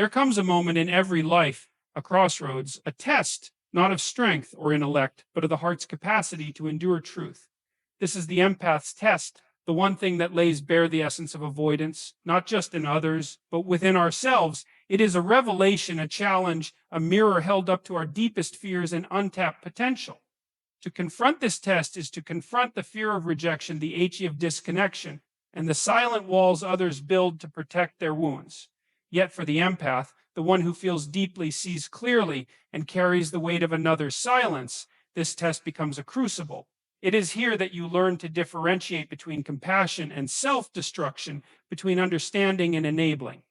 There comes a moment in every life, a crossroads, a test, not of strength or intellect, but of the heart's capacity to endure truth. This is the empath's test, the one thing that lays bare the essence of avoidance, not just in others, but within ourselves. It is a revelation, a challenge, a mirror held up to our deepest fears and untapped potential. To confront this test is to confront the fear of rejection, the HE of disconnection, and the silent walls others build to protect their wounds. Yet for the empath, the one who feels deeply, sees clearly, and carries the weight of another's silence, this test becomes a crucible. It is here that you learn to differentiate between compassion and self-destruction, between understanding and enabling.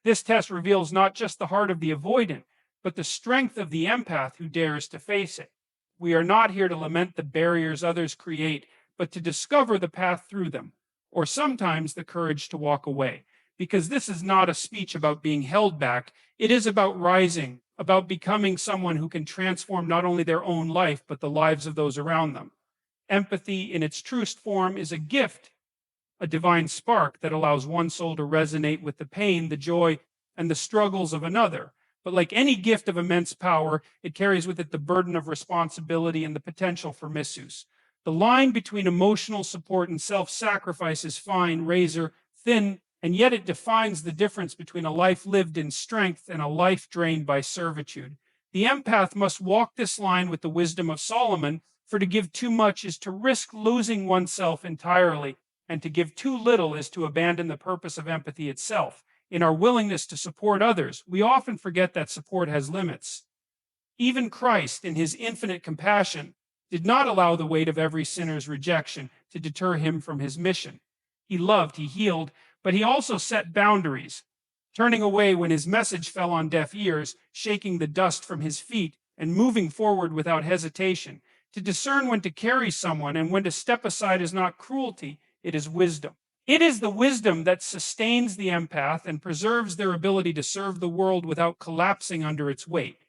This test reveals not just the heart of the avoidant, but the strength of the empath who dares to face it. We are not here to lament the barriers others create, but to discover the path through them, or sometimes the courage to walk away. Because this is not a speech about being held back. It is about rising, about becoming someone who can transform not only their own life, but the lives of those around them. Empathy in its truest form is a gift, a divine spark that allows one soul to resonate with the pain, the joy, and the struggles of another. But like any gift of immense power, it carries with it the burden of responsibility and the potential for misuse. The line between emotional support and self-sacrifice is fine, razor thin, and yet it defines the difference between a life lived in strength and a life drained by servitude. The empath must walk this line with the wisdom of Solomon, for to give too much is to risk losing oneself entirely, and to give too little is to abandon the purpose of empathy itself. In our willingness to support others, we often forget that support has limits. Even Christ, in his infinite compassion, did not allow the weight of every sinner's rejection to deter him from his mission. He loved, he healed, but he also set boundaries, turning away when his message fell on deaf ears, shaking the dust from his feet, and moving forward without hesitation. To discern when to carry someone and when to step aside is not cruelty, it is wisdom. It is the wisdom that sustains the empath and preserves their ability to serve the world without collapsing under its weight.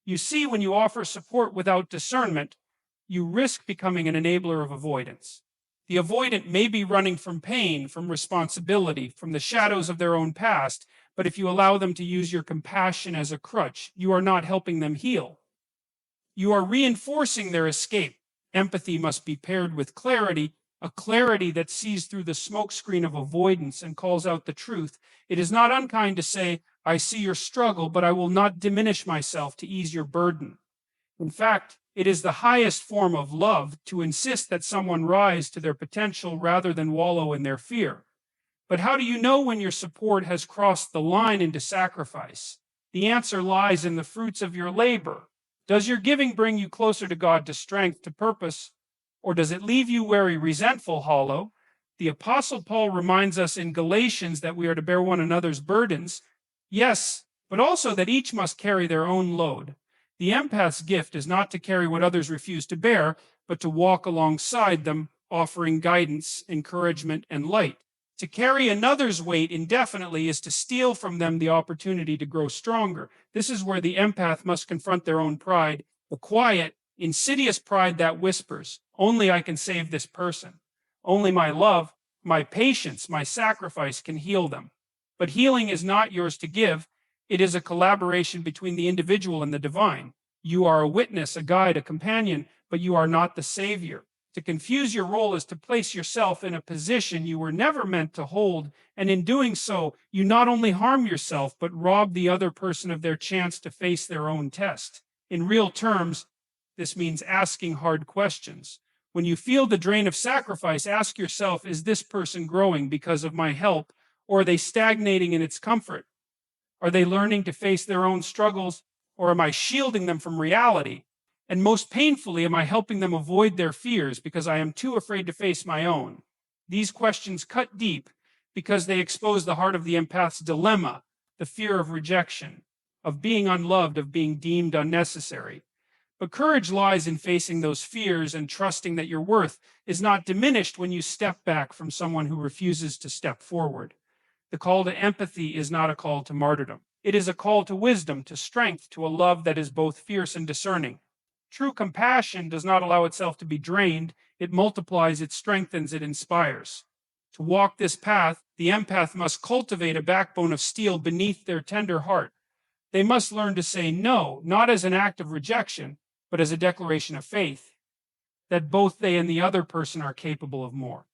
You see, when you offer support without discernment, you risk becoming an enabler of avoidance. The avoidant may be running from pain, from responsibility, from the shadows of their own past, but if you allow them to use your compassion as a crutch, you are not helping them heal. You are reinforcing their escape. Empathy must be paired with clarity, a clarity that sees through the smokescreen of avoidance and calls out the truth. It is not unkind to say, I see your struggle, but I will not diminish myself to ease your burden. In fact, it is the highest form of love to insist that someone rise to their potential rather than wallow in their fear. But how do you know when your support has crossed the line into sacrifice? The answer lies in the fruits of your labor. Does your giving bring you closer to God, to strength, to purpose, or does it leave you weary, resentful, hollow? The Apostle Paul reminds us in Galatians that we are to bear one another's burdens. Yes, but also that each must carry their own load. The empath's gift is not to carry what others refuse to bear, but to walk alongside them, offering guidance, encouragement, and light. To carry another's weight indefinitely is to steal from them the opportunity to grow stronger. This is where the empath must confront their own pride, the quiet, insidious pride that whispers, only I can save this person. Only my love, my patience, my sacrifice can heal them. But healing is not yours to give. It is a collaboration between the individual and the divine. You are a witness, a guide, a companion, but you are not the savior. To confuse your role is to place yourself in a position you were never meant to hold, and in doing so, you not only harm yourself, but rob the other person of their chance to face their own test. In real terms, this means asking hard questions. When you feel the drain of sacrifice, ask yourself, is this person growing because of my help, or are they stagnating in its comfort? Are they learning to face their own struggles, or am I shielding them from reality? And most painfully, am I helping them avoid their fears because I am too afraid to face my own? These questions cut deep because they expose the heart of the empath's dilemma, the fear of rejection, of being unloved, of being deemed unnecessary. But courage lies in facing those fears and trusting that your worth is not diminished when you step back from someone who refuses to step forward. The call to empathy is not a call to martyrdom. It is a call to wisdom, to strength, to a love that is both fierce and discerning. True compassion does not allow itself to be drained. It multiplies, it strengthens, it inspires. To walk this path, the empath must cultivate a backbone of steel beneath their tender heart. They must learn to say no, not as an act of rejection, but as a declaration of faith, that both they and the other person are capable of more.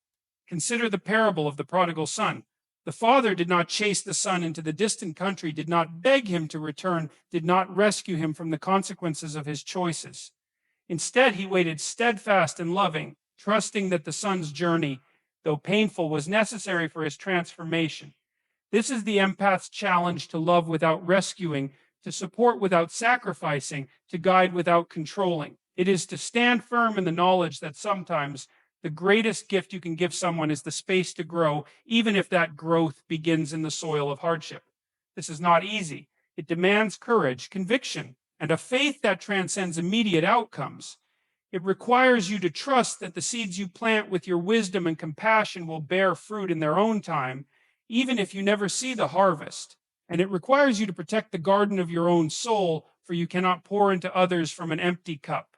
Consider the parable of the prodigal son. The father did not chase the son into the distant country, did not beg him to return, did not rescue him from the consequences of his choices. Instead, he waited steadfast and loving, trusting that the son's journey, though painful, was necessary for his transformation. This is the empath's challenge: to love without rescuing, to support without sacrificing, to guide without controlling. It is to stand firm in the knowledge that sometimes the greatest gift you can give someone is the space to grow, even if that growth begins in the soil of hardship. This is not easy. It demands courage, conviction, and a faith that transcends immediate outcomes. It requires you to trust that the seeds you plant with your wisdom and compassion will bear fruit in their own time, even if you never see the harvest. And it requires you to protect the garden of your own soul, for you cannot pour into others from an empty cup.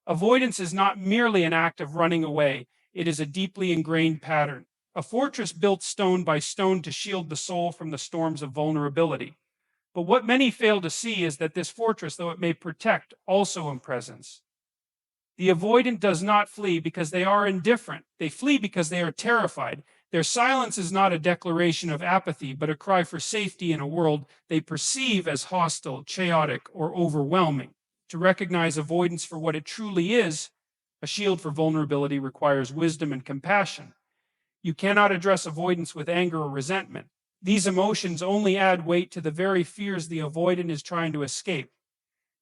Avoidance is not merely an act of running away, it is a deeply ingrained pattern, a fortress built stone by stone to shield the soul from the storms of vulnerability. But what many fail to see is that this fortress, though it may protect, also imprisons. The avoidant does not flee because they are indifferent. They flee because they are terrified. Their silence is not a declaration of apathy, but a cry for safety in a world they perceive as hostile, chaotic, or overwhelming. To recognize avoidance for what it truly is, a shield for vulnerability, requires wisdom and compassion. You cannot address avoidance with anger or resentment. These emotions only add weight to the very fears the avoidant is trying to escape.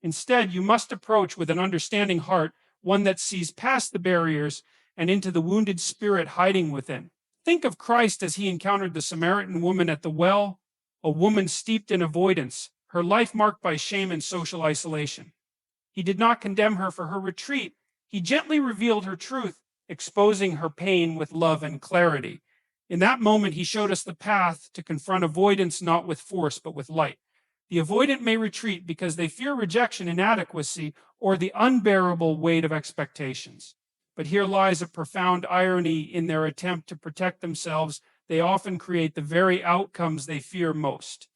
Instead, you must approach with an understanding heart, one that sees past the barriers and into the wounded spirit hiding within. Think of Christ as he encountered the Samaritan woman at the well, a woman steeped in avoidance, her life marked by shame and social isolation. He did not condemn her for her retreat. He gently revealed her truth, exposing her pain with love and clarity. In that moment, he showed us the path to confront avoidance not with force, but with light. The avoidant may retreat because they fear rejection, inadequacy, or the unbearable weight of expectations. But here lies a profound irony: in their attempt to protect themselves, they often create the very outcomes they fear most.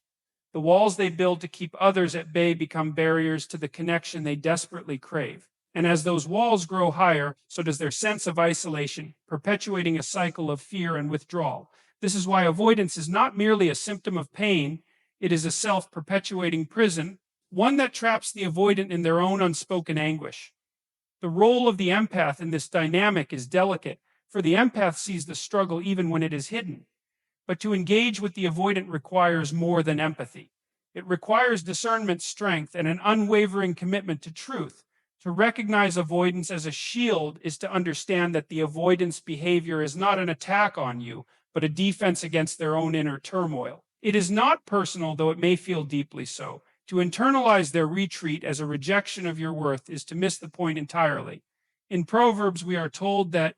The walls they build to keep others at bay become barriers to the connection they desperately crave. And as those walls grow higher, so does their sense of isolation, perpetuating a cycle of fear and withdrawal. This is why avoidance is not merely a symptom of pain, it is a self-perpetuating prison, one that traps the avoidant in their own unspoken anguish. The role of the empath in this dynamic is delicate, for the empath sees the struggle even when it is hidden. But to engage with the avoidant requires more than empathy. It requires discernment, strength, and an unwavering commitment to truth. To recognize avoidance as a shield is to understand that the avoidant's behavior is not an attack on you, but a defense against their own inner turmoil. It is not personal, though it may feel deeply so. To internalize their retreat as a rejection of your worth is to miss the point entirely. In Proverbs, we are told that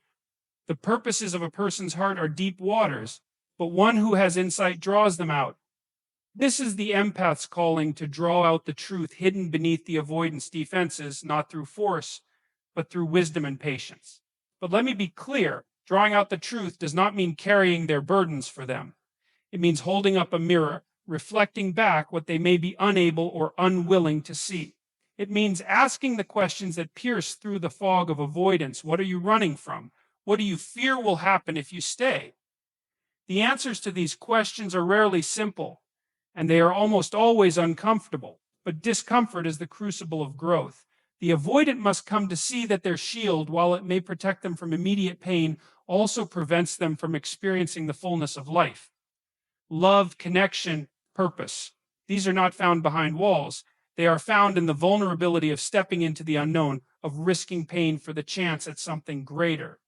the purposes of a person's heart are deep waters, but one who has insight draws them out. This is the empath's calling: to draw out the truth hidden beneath the avoidance defenses, not through force, but through wisdom and patience. But let me be clear, drawing out the truth does not mean carrying their burdens for them. It means holding up a mirror, reflecting back what they may be unable or unwilling to see. It means asking the questions that pierce through the fog of avoidance. What are you running from? What do you fear will happen if you stay? The answers to these questions are rarely simple, and they are almost always uncomfortable. But discomfort is the crucible of growth. The avoidant must come to see that their shield, while it may protect them from immediate pain, also prevents them from experiencing the fullness of life. Love, connection, purpose. These are not found behind walls. They are found in the vulnerability of stepping into the unknown, of risking pain for the chance at something greater.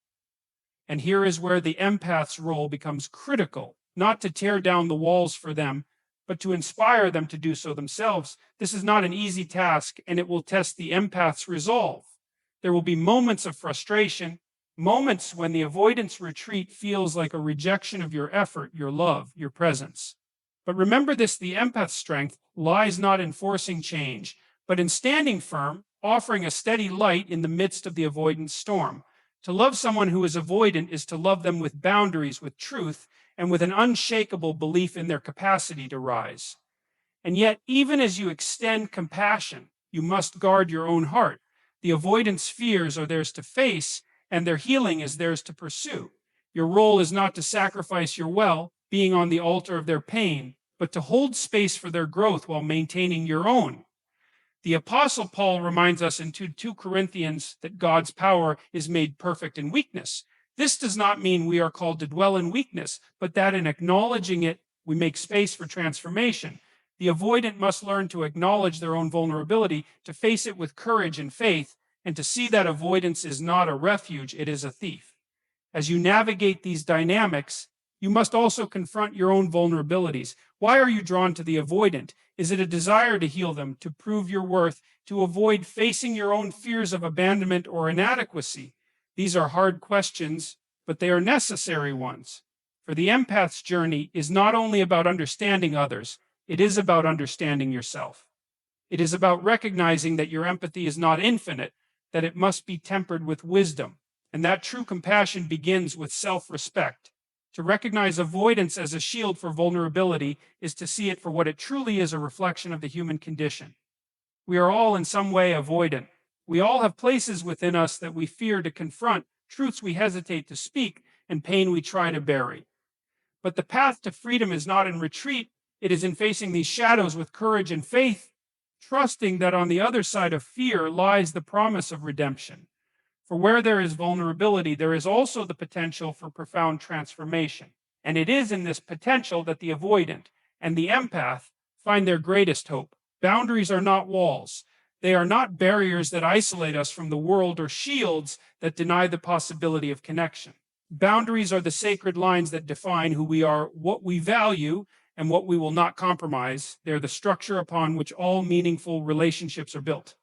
And here is where the empath's role becomes critical, not to tear down the walls for them, but to inspire them to do so themselves. This is not an easy task, and it will test the empath's resolve. There will be moments of frustration, moments when the avoidance retreat feels like a rejection of your effort, your love, your presence. But remember this: the empath's strength lies not in forcing change, but in standing firm, offering a steady light in the midst of the avoidance storm. To love someone who is avoidant is to love them with boundaries, with truth, and with an unshakable belief in their capacity to rise. And yet, even as you extend compassion, you must guard your own heart. The avoidance fears are theirs to face, and their healing is theirs to pursue. Your role is not to sacrifice your well, being on the altar of their pain, but to hold space for their growth while maintaining your own. The Apostle Paul reminds us in 2 Corinthians that God's power is made perfect in weakness. This does not mean we are called to dwell in weakness, but that in acknowledging it, we make space for transformation. The avoidant must learn to acknowledge their own vulnerability, to face it with courage and faith, and to see that avoidance is not a refuge, it is a thief. As you navigate these dynamics, you must also confront your own vulnerabilities. Why are you drawn to the avoidant? Is it a desire to heal them, to prove your worth, to avoid facing your own fears of abandonment or inadequacy? These are hard questions, but they are necessary ones. For the empath's journey is not only about understanding others, it is about understanding yourself. It is about recognizing that your empathy is not infinite, that it must be tempered with wisdom, and that true compassion begins with self-respect. To recognize avoidance as a shield for vulnerability is to see it for what it truly is, a reflection of the human condition. We are all in some way avoidant. We all have places within us that we fear to confront, truths we hesitate to speak, and pain we try to bury. But the path to freedom is not in retreat, it is in facing these shadows with courage and faith, trusting that on the other side of fear lies the promise of redemption. For where there is vulnerability, there is also the potential for profound transformation. And it is in this potential that the avoidant and the empath find their greatest hope. Boundaries are not walls. They are not barriers that isolate us from the world or shields that deny the possibility of connection. Boundaries are the sacred lines that define who we are, what we value, and what we will not compromise. They're the structure upon which all meaningful relationships are built.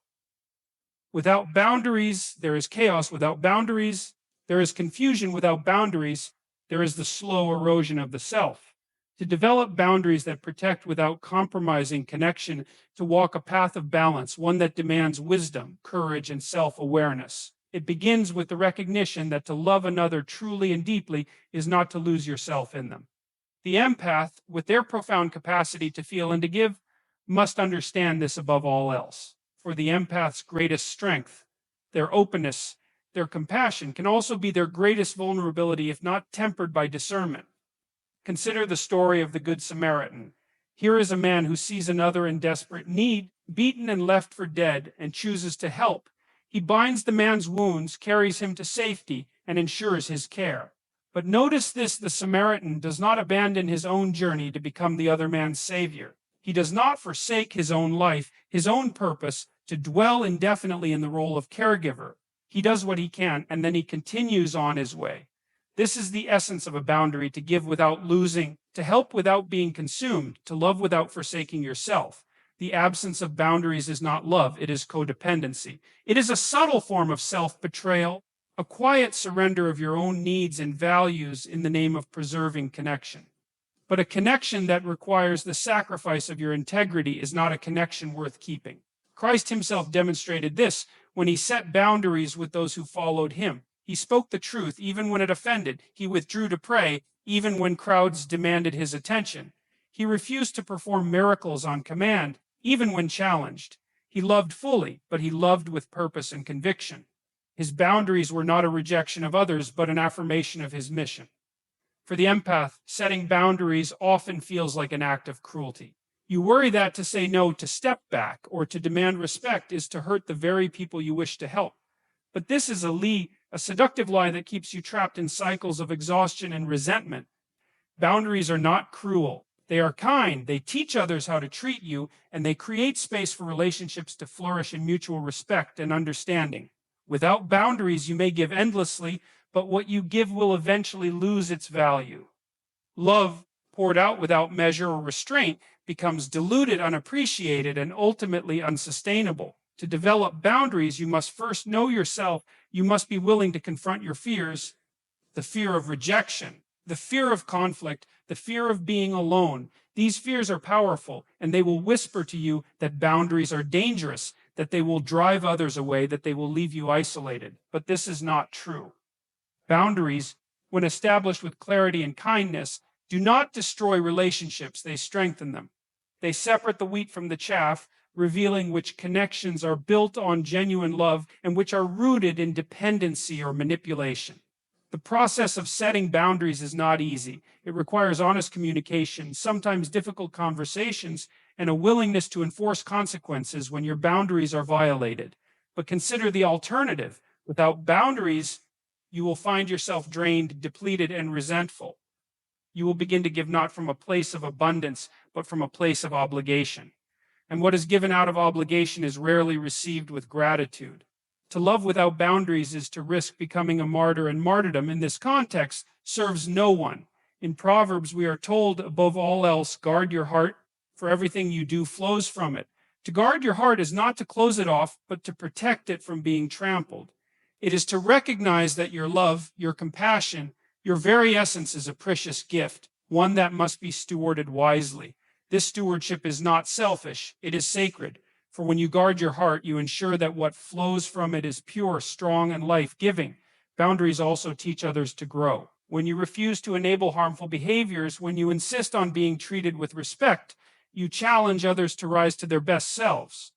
Without boundaries, there is chaos. Without boundaries, there is confusion. Without boundaries, there is the slow erosion of the self. To develop boundaries that protect without compromising connection, to walk a path of balance, one that demands wisdom, courage, and self-awareness. It begins with the recognition that to love another truly and deeply is not to lose yourself in them. The empath, with their profound capacity to feel and to give, must understand this above all else. For the empath's greatest strength, their openness, their compassion can also be their greatest vulnerability if not tempered by discernment. Consider the story of the Good Samaritan. Here is a man who sees another in desperate need, beaten and left for dead, and chooses to help. He binds the man's wounds, carries him to safety, and ensures his care. But notice this, the Samaritan does not abandon his own journey to become the other man's savior. He does not forsake his own life, his own purpose, to dwell indefinitely in the role of caregiver. He does what he can, and then he continues on his way. This is the essence of a boundary: to give without losing, to help without being consumed, to love without forsaking yourself. The absence of boundaries is not love, it is codependency. It is a subtle form of self-betrayal, a quiet surrender of your own needs and values in the name of preserving connection. But a connection that requires the sacrifice of your integrity is not a connection worth keeping. Christ himself demonstrated this when he set boundaries with those who followed him. He spoke the truth even when it offended. He withdrew to pray even when crowds demanded his attention. He refused to perform miracles on command even when challenged. He loved fully, but he loved with purpose and conviction. His boundaries were not a rejection of others, but an affirmation of his mission. For the empath, setting boundaries often feels like an act of cruelty. You worry that to say no, to step back, or to demand respect is to hurt the very people you wish to help. But this is a seductive lie that keeps you trapped in cycles of exhaustion and resentment. Boundaries are not cruel. They are kind. They teach others how to treat you, and they create space for relationships to flourish in mutual respect and understanding. Without boundaries, you may give endlessly, but what you give will eventually lose its value. Love, poured out without measure or restraint, becomes diluted, unappreciated, and ultimately unsustainable. To develop boundaries, you must first know yourself. You must be willing to confront your fears, the fear of rejection, the fear of conflict, the fear of being alone. These fears are powerful, and they will whisper to you that boundaries are dangerous, that they will drive others away, that they will leave you isolated. But this is not true. Boundaries, when established with clarity and kindness, do not destroy relationships, they strengthen them. They separate the wheat from the chaff, revealing which connections are built on genuine love and which are rooted in dependency or manipulation. The process of setting boundaries is not easy. It requires honest communication, sometimes difficult conversations, and a willingness to enforce consequences when your boundaries are violated. But consider the alternative. Without boundaries, you will find yourself drained, depleted, and resentful. You will begin to give not from a place of abundance, but from a place of obligation. And what is given out of obligation is rarely received with gratitude. To love without boundaries is to risk becoming a martyr, and martyrdom in this context serves no one. In Proverbs, we are told, above all else, guard your heart, for everything you do flows from it. To guard your heart is not to close it off, but to protect it from being trampled. It is to recognize that your love, your compassion, your very essence is a precious gift, one that must be stewarded wisely. This stewardship is not selfish, it is sacred. For when you guard your heart, you ensure that what flows from it is pure, strong, and life-giving. Boundaries also teach others to grow. When you refuse to enable harmful behaviors, when you insist on being treated with respect, you challenge others to rise to their best selves.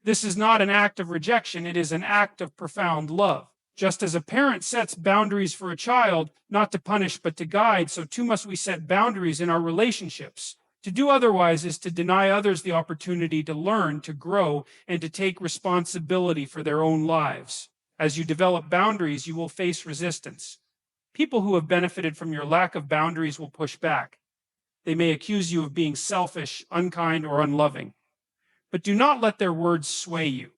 This is not an act of rejection, it is an act of profound love. Just as a parent sets boundaries for a child, not to punish but to guide, so too must we set boundaries in our relationships. To do otherwise is to deny others the opportunity to learn, to grow, and to take responsibility for their own lives. As you develop boundaries, you will face resistance. People who have benefited from your lack of boundaries will push back. They may accuse you of being selfish, unkind, or unloving. But do not let their words sway you.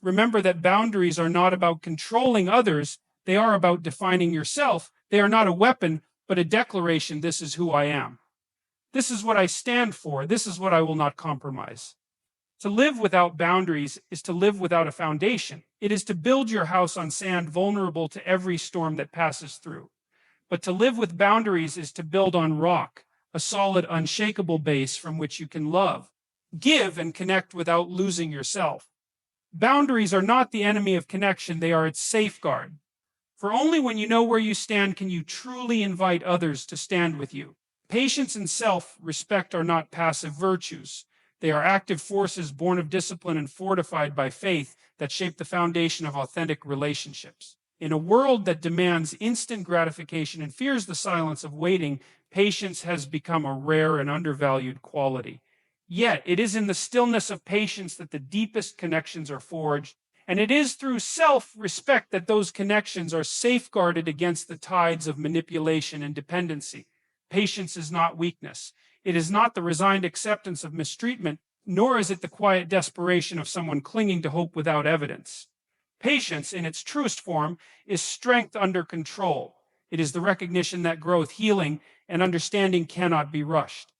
Remember that boundaries are not about controlling others, they are about defining yourself. They are not a weapon, but a declaration: this is who I am. This is what I stand for. This is what I will not compromise. To live without boundaries is to live without a foundation. It is to build your house on sand, vulnerable to every storm that passes through. But to live with boundaries is to build on rock, a solid, unshakable base from which you can love, give, and connect without losing yourself. Boundaries are not the enemy of connection, they are its safeguard. For only when you know where you stand can you truly invite others to stand with you. Patience and self-respect are not passive virtues. They are active forces born of discipline and fortified by faith that shape the foundation of authentic relationships. In a world that demands instant gratification and fears the silence of waiting, patience has become a rare and undervalued quality. Yet, it is in the stillness of patience that the deepest connections are forged, and it is through self-respect that those connections are safeguarded against the tides of manipulation and dependency. Patience is not weakness. It is not the resigned acceptance of mistreatment, nor is it the quiet desperation of someone clinging to hope without evidence. Patience, in its truest form, is strength under control. It is the recognition that growth, healing, and understanding cannot be rushed.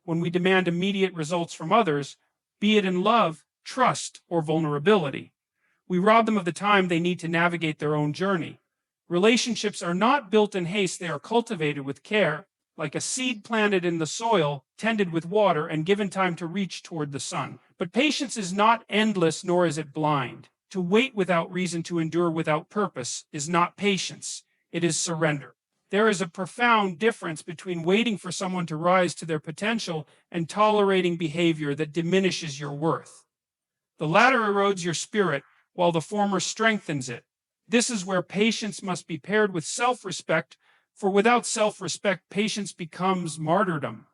When we demand immediate results from others, be it in love, trust, or vulnerability, we rob them of the time they need to navigate their own journey. Relationships are not built in haste, they are cultivated with care, like a seed planted in the soil, tended with water, and given time to reach toward the sun. But patience is not endless, nor is it blind. To wait without reason, to endure without purpose, is not patience, it is surrender. There is a profound difference between waiting for someone to rise to their potential and tolerating behavior that diminishes your worth. The latter erodes your spirit, while the former strengthens it. This is where patience must be paired with self-respect, for without self-respect, patience becomes martyrdom.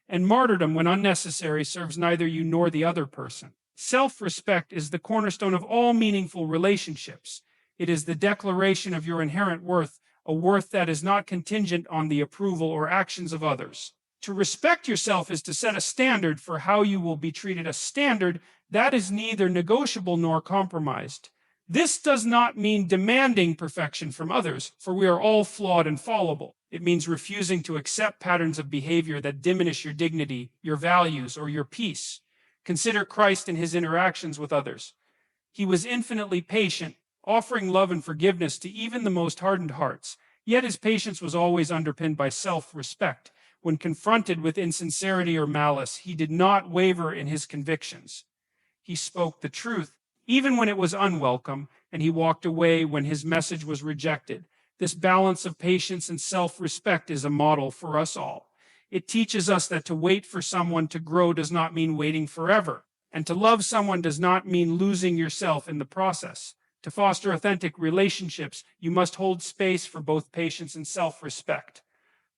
And martyrdom, when unnecessary, serves neither you nor the other person. Self-respect is the cornerstone of all meaningful relationships. It is the declaration of your inherent worth, a worth that is not contingent on the approval or actions of others. To respect yourself is to set a standard for how you will be treated, a standard that is neither negotiable nor compromised. This does not mean demanding perfection from others, for we are all flawed and fallible. It means refusing to accept patterns of behavior that diminish your dignity, your values, or your peace. Consider Christ in his interactions with others. He was infinitely patient, offering love and forgiveness to even the most hardened hearts. Yet his patience was always underpinned by self-respect. When confronted with insincerity or malice, he did not waver in his convictions. He spoke the truth, even when it was unwelcome, and he walked away when his message was rejected. This balance of patience and self-respect is a model for us all. It teaches us that to wait for someone to grow does not mean waiting forever, and to love someone does not mean losing yourself in the process. To foster authentic relationships, you must hold space for both patience and self-respect.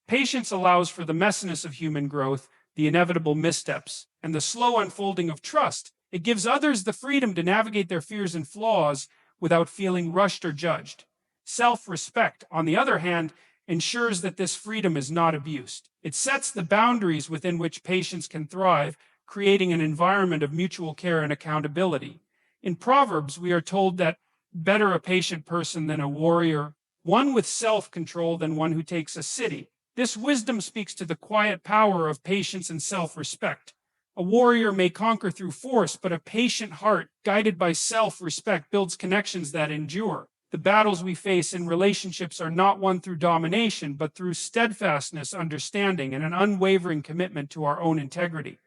Patience allows for the messiness of human growth, the inevitable missteps, and the slow unfolding of trust. It gives others the freedom to navigate their fears and flaws without feeling rushed or judged. Self-respect, on the other hand, ensures that this freedom is not abused. It sets the boundaries within which patience can thrive, creating an environment of mutual care and accountability. In Proverbs, we are told that better a patient person than a warrior, one with self-control than one who takes a city. This wisdom speaks to the quiet power of patience and self-respect. A warrior may conquer through force, but a patient heart, guided by self-respect, builds connections that endure. The battles we face in relationships are not won through domination, but through steadfastness, understanding, and an unwavering commitment to our own integrity.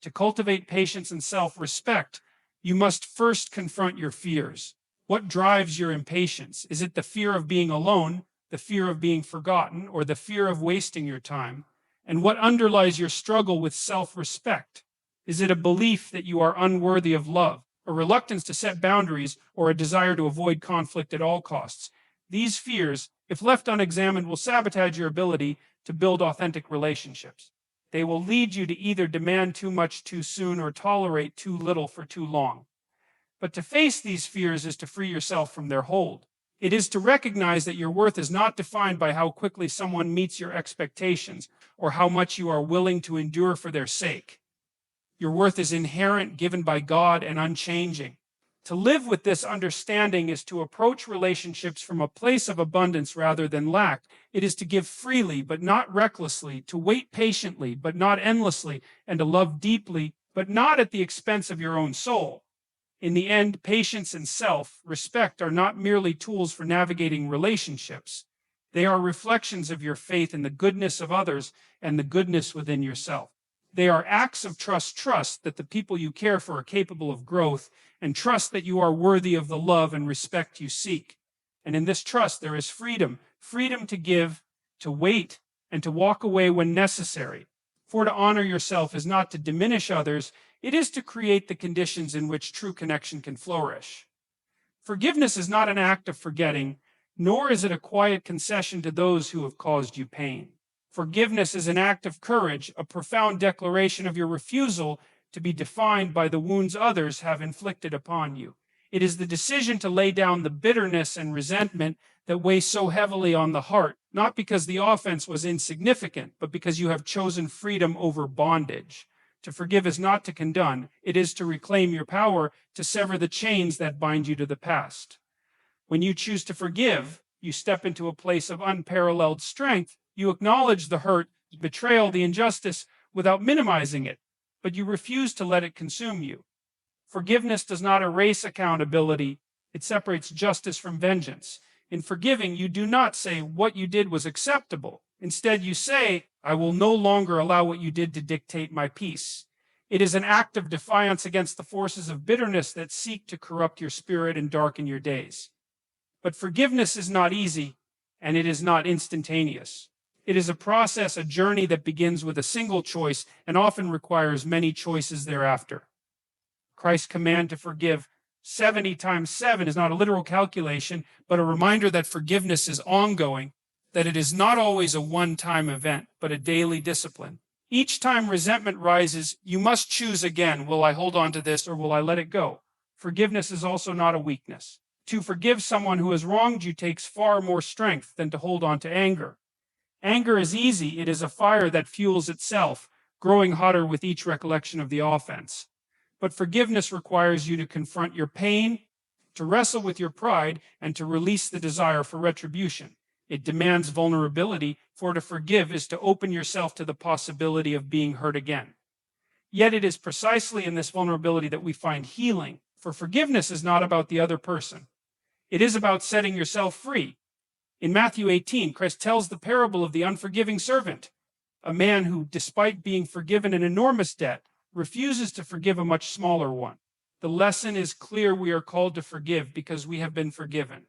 To cultivate patience and self-respect, you must first confront your fears. What drives your impatience? Is it the fear of being alone, the fear of being forgotten, or the fear of wasting your time? And what underlies your struggle with self-respect? Is it a belief that you are unworthy of love, a reluctance to set boundaries, or a desire to avoid conflict at all costs? These fears, if left unexamined, will sabotage your ability to build authentic relationships. They will lead you to either demand too much too soon or tolerate too little for too long. But to face these fears is to free yourself from their hold. It is to recognize that your worth is not defined by how quickly someone meets your expectations or how much you are willing to endure for their sake. Your worth is inherent, given by God, and unchanging. To live with this understanding is to approach relationships from a place of abundance rather than lack. It is to give freely but not recklessly, to wait patiently but not endlessly, and to love deeply but not at the expense of your own soul. In the end, patience and self-respect are not merely tools for navigating relationships. They are reflections of your faith in the goodness of others and the goodness within yourself. They are acts of trust that the people you care for are capable of growth, and trust that you are worthy of the love and respect you seek. And in this trust, there is freedom to give, to wait, and to walk away when necessary. For to honor yourself is not to diminish others, it is to create the conditions in which true connection can flourish. Forgiveness is not an act of forgetting, nor is it a quiet concession to those who have caused you pain. Forgiveness is an act of courage, a profound declaration of your refusal to be defined by the wounds others have inflicted upon you. It is the decision to lay down the bitterness and resentment that weigh so heavily on the heart, not because the offense was insignificant, but because you have chosen freedom over bondage. To forgive is not to condone, it is to reclaim your power, to sever the chains that bind you to the past. When you choose to forgive, you step into a place of unparalleled strength. You acknowledge the hurt, the betrayal, the injustice without minimizing it, but you refuse to let it consume you. Forgiveness does not erase accountability, it separates justice from vengeance. In forgiving, you do not say what you did was acceptable. Instead, you say, I will no longer allow what you did to dictate my peace. It is an act of defiance against the forces of bitterness that seek to corrupt your spirit and darken your days. But forgiveness is not easy, and it is not instantaneous. It is a process, a journey that begins with a single choice and often requires many choices thereafter. Christ's command to forgive 70 times 7 is not a literal calculation, but a reminder that forgiveness is ongoing, that it is not always a one-time event, but a daily discipline. Each time resentment rises, you must choose again, will I hold on to this or will I let it go? Forgiveness is also not a weakness. To forgive someone who has wronged you takes far more strength than to hold on to anger. Anger is easy, it is a fire that fuels itself, growing hotter with each recollection of the offense. But forgiveness requires you to confront your pain, to wrestle with your pride, and to release the desire for retribution. It demands vulnerability, for to forgive is to open yourself to the possibility of being hurt again. Yet it is precisely in this vulnerability that we find healing, for forgiveness is not about the other person. It is about setting yourself free. In Matthew 18, Christ tells the parable of the unforgiving servant, a man who, despite being forgiven an enormous debt, refuses to forgive a much smaller one. The lesson is clear: we are called to forgive because we have been forgiven.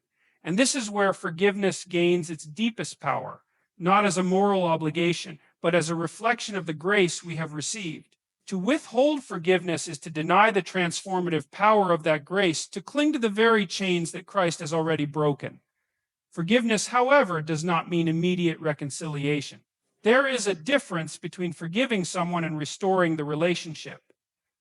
And this is where forgiveness gains its deepest power, not as a moral obligation, but as a reflection of the grace we have received. To withhold forgiveness is to deny the transformative power of that grace, to cling to the very chains that Christ has already broken. Forgiveness, however, does not mean immediate reconciliation. There is a difference between forgiving someone and restoring the relationship.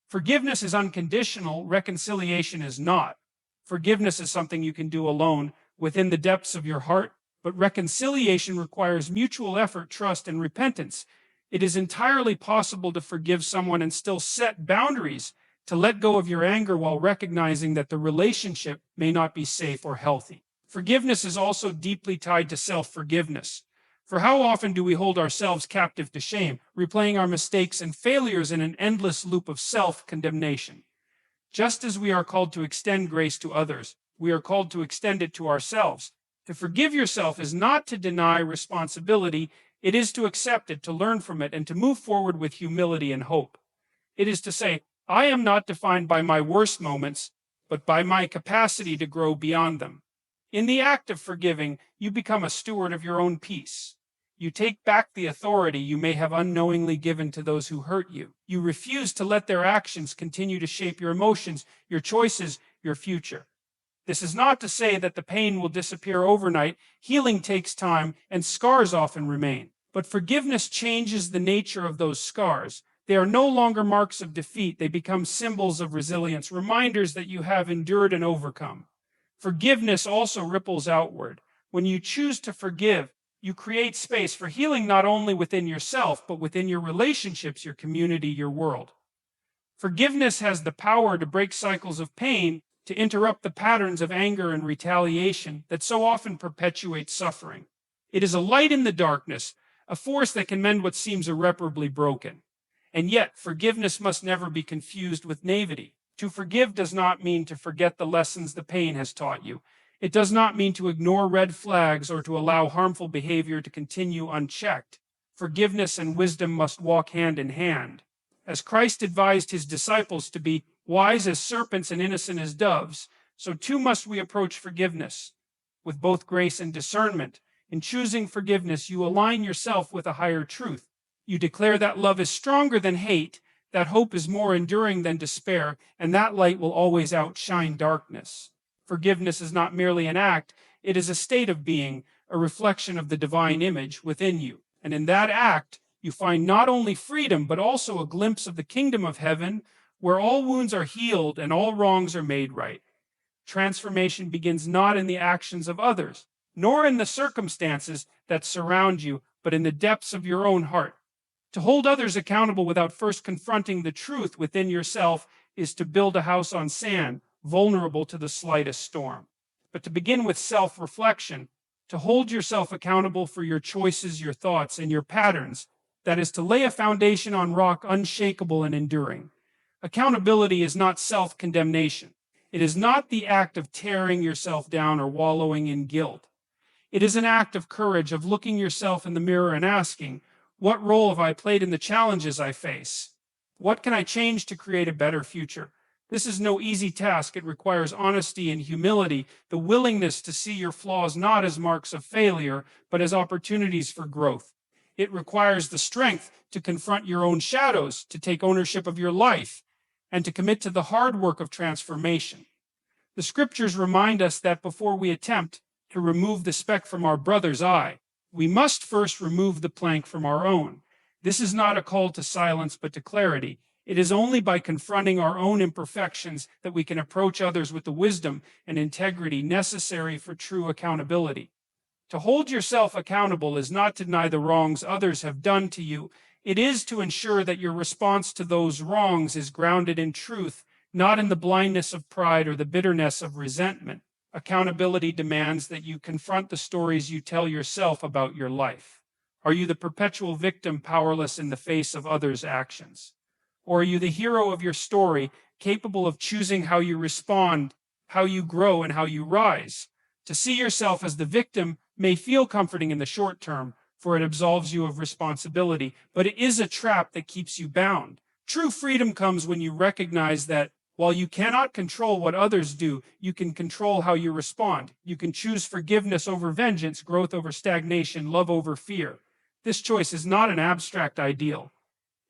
Forgiveness is unconditional, reconciliation is not. Forgiveness is something you can do alone, within the depths of your heart, but reconciliation requires mutual effort, trust, and repentance. It is entirely possible to forgive someone and still set boundaries, to let go of your anger while recognizing that the relationship may not be safe or healthy. Forgiveness is also deeply tied to self-forgiveness. For how often do we hold ourselves captive to shame, replaying our mistakes and failures in an endless loop of self-condemnation? Just as we are called to extend grace to others, we are called to extend it to ourselves. To forgive yourself is not to deny responsibility, it is to accept it, to learn from it, and to move forward with humility and hope. It is to say, I am not defined by my worst moments, but by my capacity to grow beyond them. In the act of forgiving, you become a steward of your own peace. You take back the authority you may have unknowingly given to those who hurt you. You refuse to let their actions continue to shape your emotions, your choices, your future. This is not to say that the pain will disappear overnight. Healing takes time, and scars often remain. But forgiveness changes the nature of those scars. They are no longer marks of defeat. They become symbols of resilience, reminders that you have endured and overcome. Forgiveness also ripples outward. When you choose to forgive, you create space for healing not only within yourself, but within your relationships, your community, your world. Forgiveness has the power to break cycles of pain, to interrupt the patterns of anger and retaliation that so often perpetuate suffering. It is a light in the darkness, a force that can mend what seems irreparably broken. And yet, forgiveness must never be confused with naivety. To forgive does not mean to forget the lessons the pain has taught you. It does not mean to ignore red flags or to allow harmful behavior to continue unchecked. Forgiveness and wisdom must walk hand in hand. As Christ advised his disciples to be wise as serpents and innocent as doves, so too must we approach forgiveness with both grace and discernment. In choosing forgiveness, you align yourself with a higher truth. You declare that love is stronger than hate, that hope is more enduring than despair, and that light will always outshine darkness. Forgiveness is not merely an act, it is a state of being, a reflection of the divine image within you. And in that act, you find not only freedom, but also a glimpse of the kingdom of heaven, where all wounds are healed and all wrongs are made right. Transformation begins not in the actions of others, nor in the circumstances that surround you, but in the depths of your own heart. To hold others accountable without first confronting the truth within yourself is to build a house on sand, vulnerable to the slightest storm. But to begin with self-reflection, to hold yourself accountable for your choices, your thoughts, and your patterns, that is to lay a foundation on rock unshakable and enduring. Accountability is not self-condemnation. It is not the act of tearing yourself down or wallowing in guilt. It is an act of courage, of looking yourself in the mirror and asking, what role have I played in the challenges I face? What can I change to create a better future? This is no easy task. It requires honesty and humility, the willingness to see your flaws not as marks of failure, but as opportunities for growth. It requires the strength to confront your own shadows, to take ownership of your life, and to commit to the hard work of transformation. The scriptures remind us that before we attempt to remove the speck from our brother's eye, we must first remove the plank from our own. This is not a call to silence, but to clarity. It is only by confronting our own imperfections that we can approach others with the wisdom and integrity necessary for true accountability. To hold yourself accountable is not to deny the wrongs others have done to you. It is to ensure that your response to those wrongs is grounded in truth, not in the blindness of pride or the bitterness of resentment. Accountability demands that you confront the stories you tell yourself about your life. Are you the perpetual victim, powerless in the face of others' actions? Or are you the hero of your story, capable of choosing how you respond, how you grow, and how you rise? To see yourself as the victim may feel comforting in the short term, for it absolves you of responsibility, but it is a trap that keeps you bound. True freedom comes when you recognize that While you cannot control what others do, you can control how you respond. You can choose forgiveness over vengeance, growth over stagnation, love over fear. This choice is not an abstract ideal.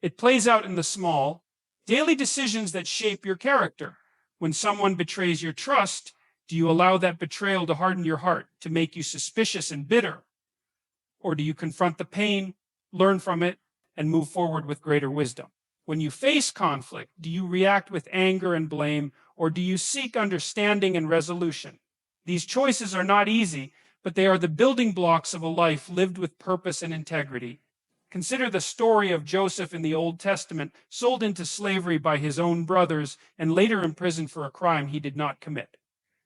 It plays out in the small, daily decisions that shape your character. When someone betrays your trust, do you allow that betrayal to harden your heart, to make you suspicious and bitter? Or do you confront the pain, learn from it, and move forward with greater wisdom? When you face conflict, do you react with anger and blame, or do you seek understanding and resolution? These choices are not easy, but they are the building blocks of a life lived with purpose and integrity. Consider the story of Joseph in the Old Testament, sold into slavery by his own brothers and later imprisoned for a crime he did not commit.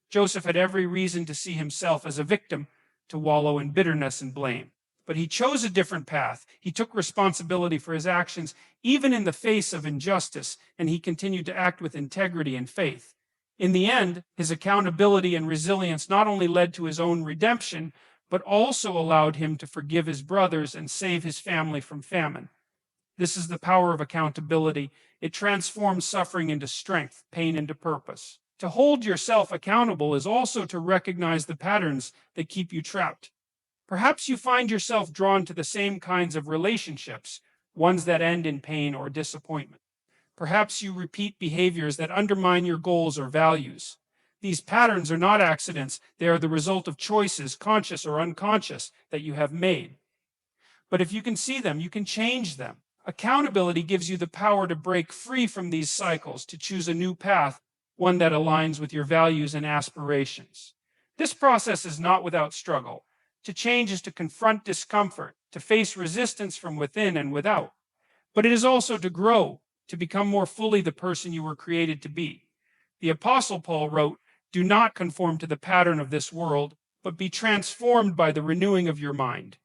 Joseph had every reason to see himself as a victim, to wallow in bitterness and blame. But he chose a different path. He took responsibility for his actions, even in the face of injustice, and he continued to act with integrity and faith. In the end, his accountability and resilience not only led to his own redemption, but also allowed him to forgive his brothers and save his family from famine. This is the power of accountability. It transforms suffering into strength, pain into purpose. To hold yourself accountable is also to recognize the patterns that keep you trapped. Perhaps you find yourself drawn to the same kinds of relationships, ones that end in pain or disappointment. Perhaps you repeat behaviors that undermine your goals or values. These patterns are not accidents. They are the result of choices, conscious or unconscious, that you have made. But if you can see them, you can change them. Accountability gives you the power to break free from these cycles, to choose a new path, one that aligns with your values and aspirations. This process is not without struggle. To change is to confront discomfort, to face resistance from within and without. But it is also to grow, to become more fully the person you were created to be. The Apostle Paul wrote, "Do not conform to the pattern of this world, but be transformed by the renewing of your mind."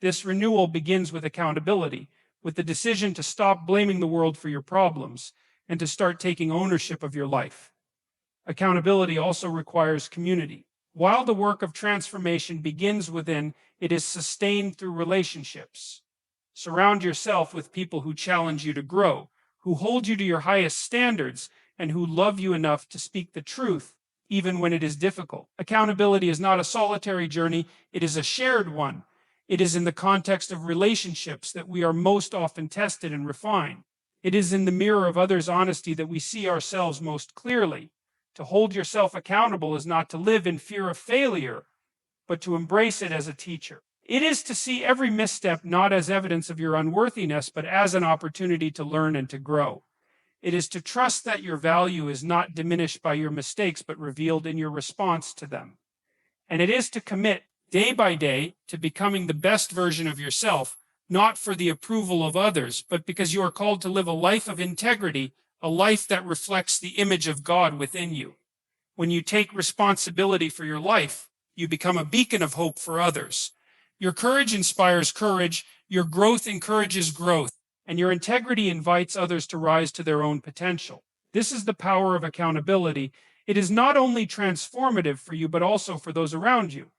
This renewal begins with accountability, with the decision to stop blaming the world for your problems and to start taking ownership of your life. Accountability also requires community. While the work of transformation begins within, it is sustained through relationships. Surround yourself with people who challenge you to grow, who hold you to your highest standards, and who love you enough to speak the truth, even when it is difficult. Accountability is not a solitary journey, it is a shared one. It is in the context of relationships that we are most often tested and refined. It is in the mirror of others' honesty that we see ourselves most clearly. To hold yourself accountable is not to live in fear of failure, but to embrace it as a teacher. It is to see every misstep not as evidence of your unworthiness, but as an opportunity to learn and to grow. It is to trust that your value is not diminished by your mistakes, but revealed in your response to them. And it is to commit day by day to becoming the best version of yourself, not for the approval of others, but because you are called to live a life of integrity, a life that reflects the image of God within you. When you take responsibility for your life, you become a beacon of hope for others. Your courage inspires courage, your growth encourages growth, and your integrity invites others to rise to their own potential. This is the power of accountability. It is not only transformative for you, but also for those around you.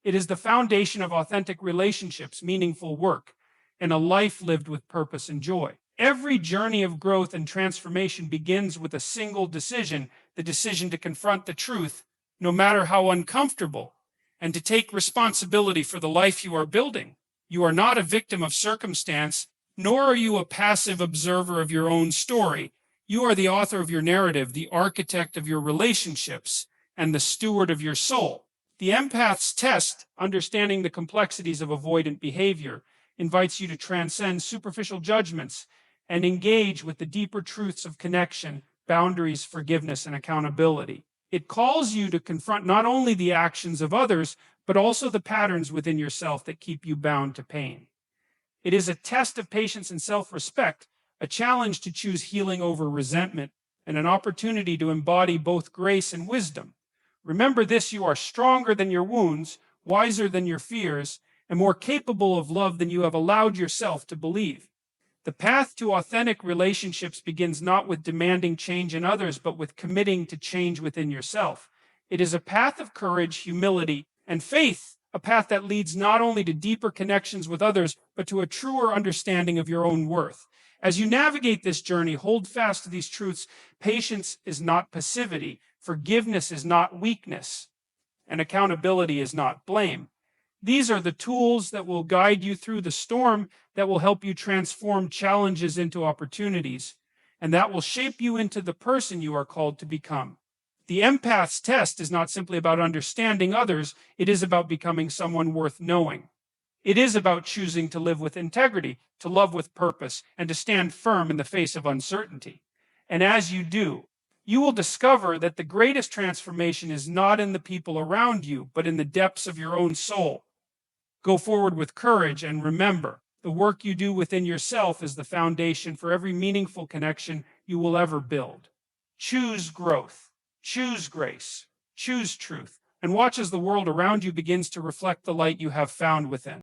It is the foundation of authentic relationships, meaningful work, and a life lived with purpose and joy. Every journey of growth and transformation begins with a single decision, the decision to confront the truth, no matter how uncomfortable, and to take responsibility for the life you are building. You are not a victim of circumstance, nor are you a passive observer of your own story. You are the author of your narrative, the architect of your relationships, and the steward of your soul. The Empath's test, understanding the complexities of avoidant behavior, invites you to transcend superficial judgments and engage with the deeper truths of connection, boundaries, forgiveness, and accountability. It calls you to confront not only the actions of others, but also the patterns within yourself that keep you bound to pain. It is a test of patience and self-respect, a challenge to choose healing over resentment, and an opportunity to embody both grace and wisdom. Remember this: you are stronger than your wounds, wiser than your fears, and more capable of love than you have allowed yourself to believe. The path to authentic relationships begins not with demanding change in others, but with committing to change within yourself. It is a path of courage, humility, and faith, a path that leads not only to deeper connections with others, but to a truer understanding of your own worth. As you navigate this journey, hold fast to these truths. Patience is not passivity, forgiveness is not weakness, and accountability is not blame. These are the tools that will guide you through the storm, that will help you transform challenges into opportunities, and that will shape you into the person you are called to become. The empath's test is not simply about understanding others, it is about becoming someone worth knowing. It is about choosing to live with integrity, to love with purpose, and to stand firm in the face of uncertainty. And as you do, you will discover that the greatest transformation is not in the people around you, but in the depths of your own soul. Go forward with courage, and remember, the work you do within yourself is the foundation for every meaningful connection you will ever build. Choose growth, choose grace, choose truth, and watch as the world around you begins to reflect the light you have found within.